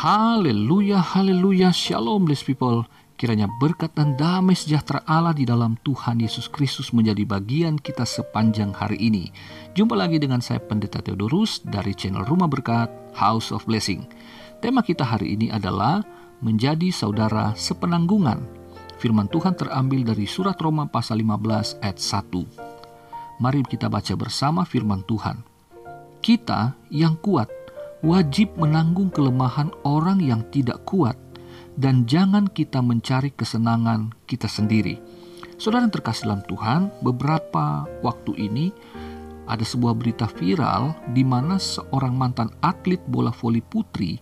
Haleluya, haleluya, shalom blessed people. Kiranya berkat dan damai sejahtera Allah di dalam Tuhan Yesus Kristus menjadi bagian kita sepanjang hari ini. Jumpa lagi dengan saya Pendeta Theodorus dari channel Rumah Berkat, House of Blessing. Tema kita hari ini adalah menjadi saudara sepenanggungan. Firman Tuhan terambil dari surat Roma pasal 15 ayat 1. Mari kita baca bersama firman Tuhan. Kita yang kuat wajib menanggung kelemahan orang yang tidak kuat, dan jangan kita mencari kesenangan kita sendiri. Saudara yang terkasih dalam Tuhan, beberapa waktu ini ada sebuah berita viral di mana seorang mantan atlet bola voli putri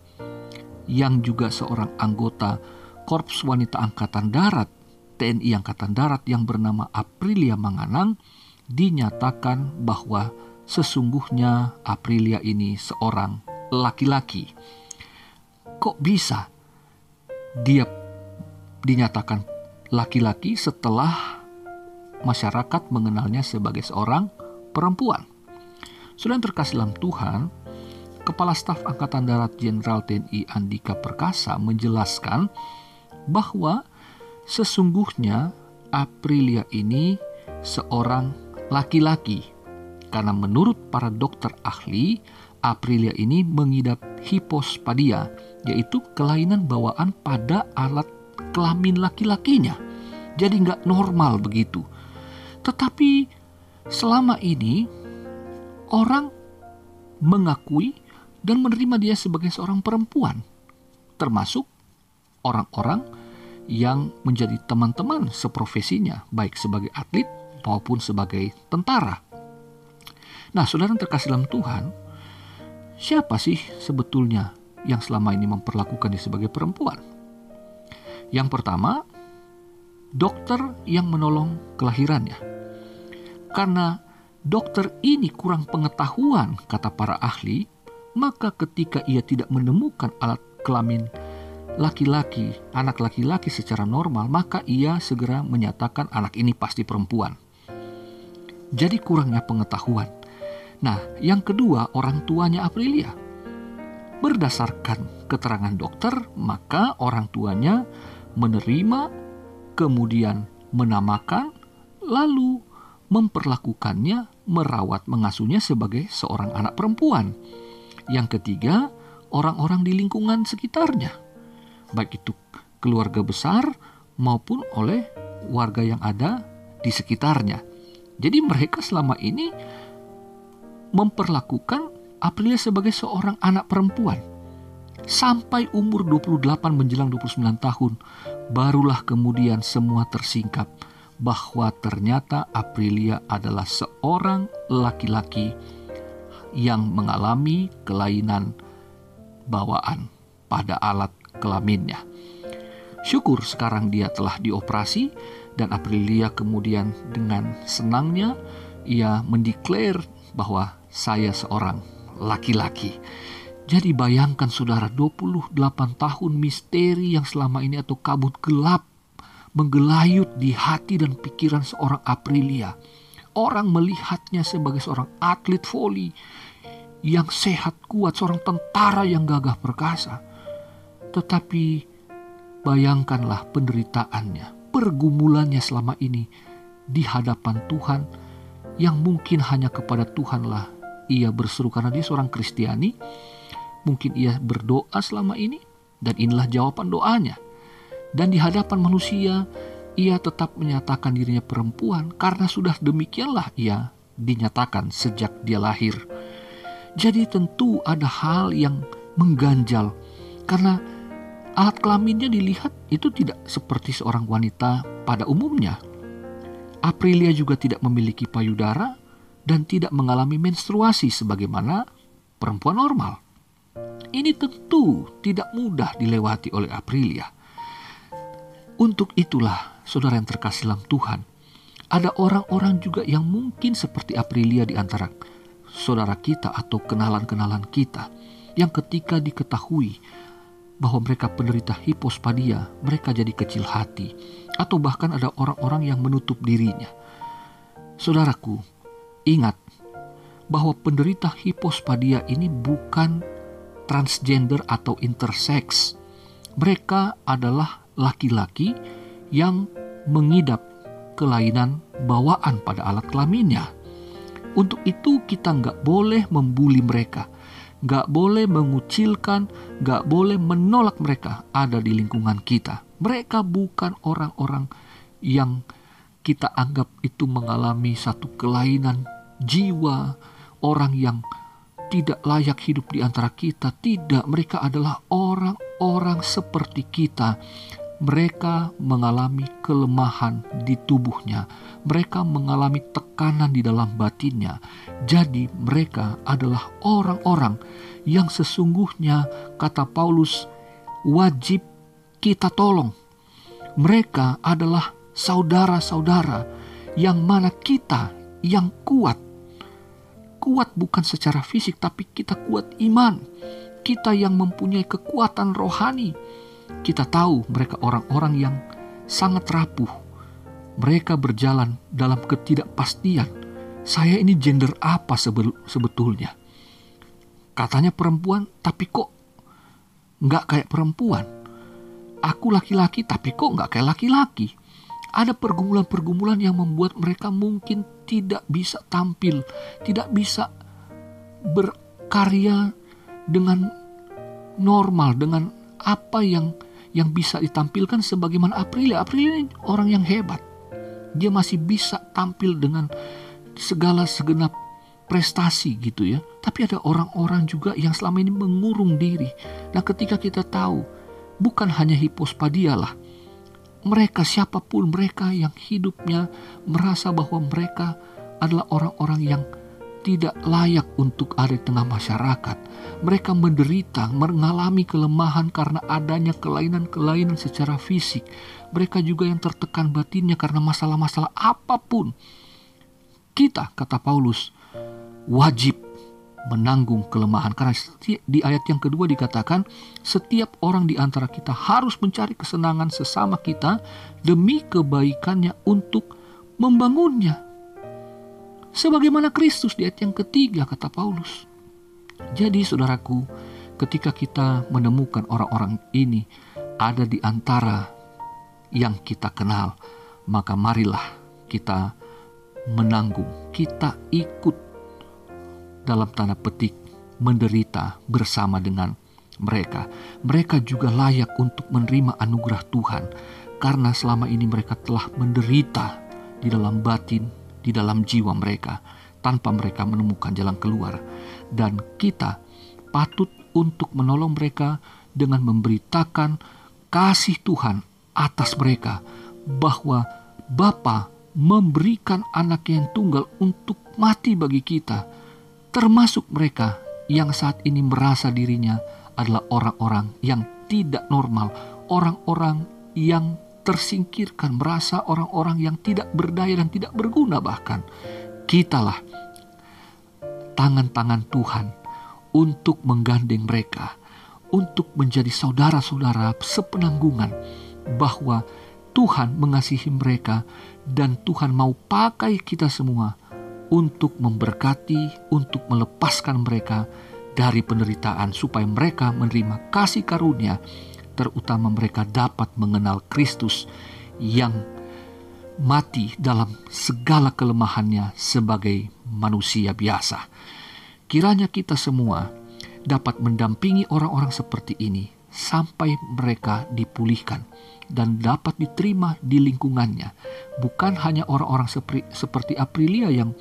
yang juga seorang anggota Korps Wanita Angkatan Darat TNI Angkatan Darat yang bernama Aprilia Manganang dinyatakan bahwa sesungguhnya Aprilia ini seorang laki-laki. Kok bisa dia dinyatakan laki-laki setelah masyarakat mengenalnya sebagai seorang perempuan? Saudara yang terkasih dalam Tuhan, Kepala Staf Angkatan Darat Jenderal TNI Andika Perkasa menjelaskan bahwa sesungguhnya Aprilia ini seorang laki-laki, karena menurut para dokter ahli, Aprilia ini mengidap hipospadia, yaitu kelainan bawaan pada alat kelamin laki-lakinya. Jadi nggak normal begitu. Tetapi selama ini orang mengakui dan menerima dia sebagai seorang perempuan, termasuk orang-orang yang menjadi teman-teman seprofesinya, baik sebagai atlet maupun sebagai tentara. Nah, saudara yang terkasih dalam Tuhan, siapa sih sebetulnya yang selama ini memperlakukan dia sebagai perempuan? Yang pertama, dokter yang menolong kelahirannya. Karena dokter ini kurang pengetahuan, kata para ahli, maka ketika ia tidak menemukan alat kelamin laki-laki, anak laki-laki secara normal, maka ia segera menyatakan anak ini pasti perempuan. Jadi kurangnya pengetahuan. Nah, yang kedua, orang tuanya Aprilia. Berdasarkan keterangan dokter, maka orang tuanya menerima, kemudian menamakan, lalu memperlakukannya, merawat, mengasuhnya sebagai seorang anak perempuan. Yang ketiga, orang-orang di lingkungan sekitarnya, baik itu keluarga besar maupun oleh warga yang ada di sekitarnya. Jadi mereka selama ini memperlakukan Aprilia sebagai seorang anak perempuan. Sampai umur 28 menjelang 29 tahun, barulah kemudian semua tersingkap bahwa ternyata Aprilia adalah seorang laki-laki yang mengalami kelainan bawaan pada alat kelaminnya. Syukur sekarang dia telah dioperasi, dan Aprilia kemudian dengan senangnya ia mendeklar bahwa saya seorang laki-laki. Jadi bayangkan saudara, 28 tahun misteri yang selama ini atau kabut gelap menggelayut di hati dan pikiran seorang Aprilia. Orang melihatnya sebagai seorang atlet voli yang sehat kuat, seorang tentara yang gagah perkasa. Tetapi bayangkanlah penderitaannya, pergumulannya selama ini di hadapan Tuhan, yang mungkin hanya kepada Tuhanlah ia berseru karena dia seorang Kristiani. Mungkin ia berdoa selama ini, dan inilah jawaban doanya. Dan di hadapan manusia, ia tetap menyatakan dirinya perempuan, karena sudah demikianlah ia dinyatakan sejak dia lahir. Jadi tentu ada hal yang mengganjal, karena alat kelaminnya dilihat itu tidak seperti seorang wanita pada umumnya. Aprilia juga tidak memiliki payudara dan tidak mengalami menstruasi sebagaimana perempuan normal. Ini tentu tidak mudah dilewati oleh Aprilia. Untuk itulah, saudara yang terkasih dalam Tuhan, ada orang-orang juga yang mungkin seperti Aprilia di antara saudara kita atau kenalan-kenalan kita, yang ketika diketahui bahwa mereka penderita hipospadia, mereka jadi kecil hati, atau bahkan ada orang-orang yang menutup dirinya. Saudaraku, ingat bahwa penderita hipospadia ini bukan transgender atau intersex. Mereka adalah laki-laki yang mengidap kelainan bawaan pada alat kelaminnya. Untuk itu kita nggak boleh membuli mereka, nggak boleh mengucilkan, nggak boleh menolak mereka ada di lingkungan kita. Mereka bukan orang-orang yang kita anggap itu mengalami satu kelainan jiwa, orang yang tidak layak hidup di antara kita. Tidak, mereka adalah orang-orang seperti kita. Mereka mengalami kelemahan di tubuhnya. Mereka mengalami tekanan di dalam batinnya. Jadi mereka adalah orang-orang yang sesungguhnya, kata Paulus, wajib kita tolong. Mereka adalah saudara-saudara yang mana kita yang kuat. Kuat bukan secara fisik, tapi kita kuat iman. Kita yang mempunyai kekuatan rohani. Kita tahu mereka orang-orang yang sangat rapuh. Mereka berjalan dalam ketidakpastian. Saya ini gender apa sebetulnya? Katanya perempuan, tapi kok nggak kayak perempuan. Aku laki-laki, tapi kok nggak kayak laki-laki. Ada pergumulan-pergumulan yang membuat mereka mungkin tidak bisa tampil, tidak bisa berkarya dengan normal, dengan apa yang bisa ditampilkan sebagaimana Aprilia. Aprilia ini orang yang hebat. Dia masih bisa tampil dengan segala segenap prestasi gitu ya. Tapi ada orang-orang juga yang selama ini mengurung diri. Nah, ketika kita tahu bukan hanya hipospadia lah, mereka siapapun mereka yang hidupnya merasa bahwa mereka adalah orang-orang yang tidak layak untuk ada di tengah masyarakat. Mereka menderita, mengalami kelemahan karena adanya kelainan-kelainan secara fisik. Mereka juga yang tertekan batinnya karena masalah-masalah apapun. Kita, kata Paulus, wajib menanggung kelemahan. Karena di ayat yang kedua dikatakan, setiap orang di antara kita harus mencari kesenangan sesama kita demi kebaikannya untuk membangunnya. Sebagaimana Kristus di ayat yang ketiga, kata Paulus. Jadi saudaraku, ketika kita menemukan orang-orang ini ada di antara yang kita kenal, maka marilah kita menanggung, kita ikut dalam tanda petik menderita bersama dengan mereka. Mereka juga layak untuk menerima anugerah Tuhan karena selama ini mereka telah menderita di dalam batin, di dalam jiwa mereka tanpa mereka menemukan jalan keluar. Dan kita patut untuk menolong mereka dengan memberitakan kasih Tuhan atas mereka, bahwa Bapa memberikan anaknya yang tunggal untuk mati bagi kita, termasuk mereka yang saat ini merasa dirinya adalah orang-orang yang tidak normal, orang-orang yang tersingkirkan, merasa orang-orang yang tidak berdaya dan tidak berguna bahkan. Kitalah tangan-tangan Tuhan untuk menggandeng mereka, untuk menjadi saudara-saudara sepenanggungan, bahwa Tuhan mengasihi mereka dan Tuhan mau pakai kita semua untuk memberkati, untuk melepaskan mereka dari penderitaan supaya mereka menerima kasih karunia, terutama mereka dapat mengenal Kristus yang mati dalam segala kelemahannya sebagai manusia biasa. Kiranya kita semua dapat mendampingi orang-orang seperti ini sampai mereka dipulihkan dan dapat diterima di lingkungannya. Bukan hanya orang-orang seperti Aprilia yang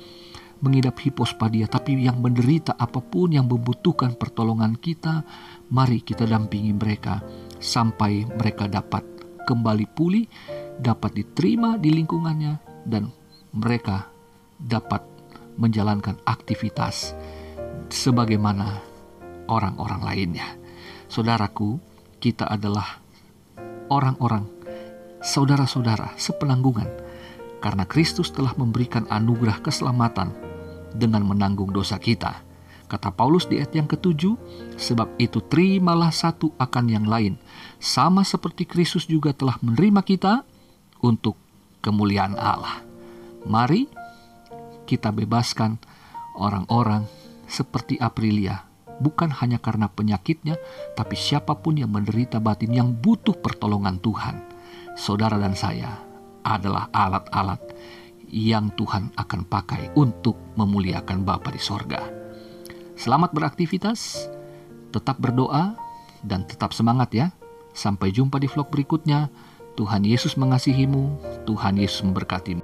mengidap hipospadia, tapi yang menderita apapun, yang membutuhkan pertolongan kita. Mari kita dampingi mereka sampai mereka dapat kembali pulih, dapat diterima di lingkungannya, dan mereka dapat menjalankan aktivitas sebagaimana orang-orang lainnya. Saudaraku, kita adalah orang-orang, saudara-saudara sepenanggungan, karena Kristus telah memberikan anugerah keselamatan dengan menanggung dosa kita. Kata Paulus di ayat yang ke-7, sebab itu terimalah satu akan yang lain, sama seperti Kristus juga telah menerima kita untuk kemuliaan Allah. Mari kita bebaskan orang-orang seperti Aprilia bukan hanya karena penyakitnya, tapi siapapun yang menderita batin yang butuh pertolongan Tuhan. Saudara dan saya adalah alat-alat yang Tuhan akan pakai untuk memuliakan Bapa di sorga. Selamat beraktivitas, tetap berdoa, dan tetap semangat ya. Sampai jumpa di vlog berikutnya. Tuhan Yesus mengasihimu, Tuhan Yesus memberkatimu.